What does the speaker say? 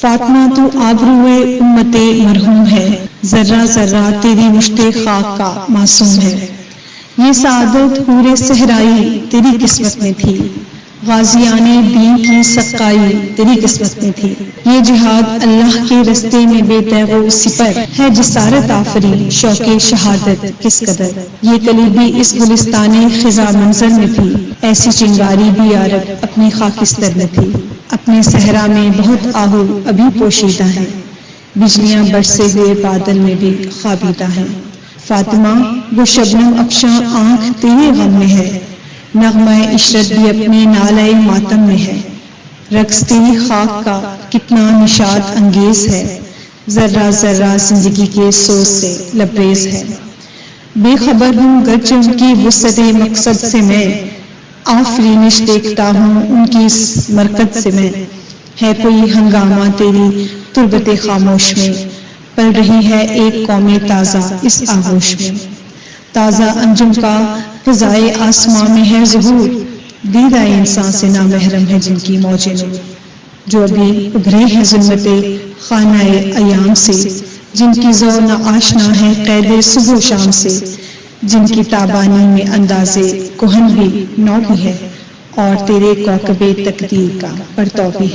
فاطمہ تو آبروئے امت مرحوم ہے، ذرہ ذرہ تیری مشت خاک کا معصوم ہے۔ یہ سعادت حور صحرائی تیری قسمت میں تھی، غازیان دین کی سقائی تیری قسمت میں تھی۔ یہ جہاد اللہ کے رستے میں بے تیغ و سپر ہے، جسارت آفرین شوق شہادت کس قدر۔ یہ کلی بھی اس گلستان خزاں منظر میں تھی، ایسی چنگاری بھی یارب اپنی خاکستر میں تھی۔ اپنے صحرا میں بہت آہو ابھی پوشیدہ ہیں، بجلیاں برسے ہوئے بادل میں بھی خوابیدہ ہیں۔ فاطمہ وہ شبنم افشاں آنکھ تیرے غم میں ہے، نغمہ عشرت بھی اپنے نالۂ ماتم میں ہے۔ رقص تیری خاک کا کتنا نشاط انگیز ہے، ذرہ ذرہ زندگی کے سوز سے لبریز ہے۔ بے خبر ہوں گرچہ ان کی وسعت مقصد سے میں، آفرینش دیکھتا ہوں ان کی اس مرکز سے میں۔ ہے کوئی ہنگامہ تیری تربت خاموش میں، پل رہی ہے ایک قوم تازہ اس آغوش میں۔ تازہ انجم کا فضائے آسماں میں ہے ظہور، دیدہ انسان سے نامحرم ہے جن کی موج نور۔ جو ابھی ابھرے ہیں ظلمت خانہ ایام سے، جن کی ذو نہ آشنا ہے قید صبح و شام سے، جن کی تابانی میں انداز کہن بھی نو بھی ہے، اور تیرے کوکب تقدیر کا پرتو بھی ہے۔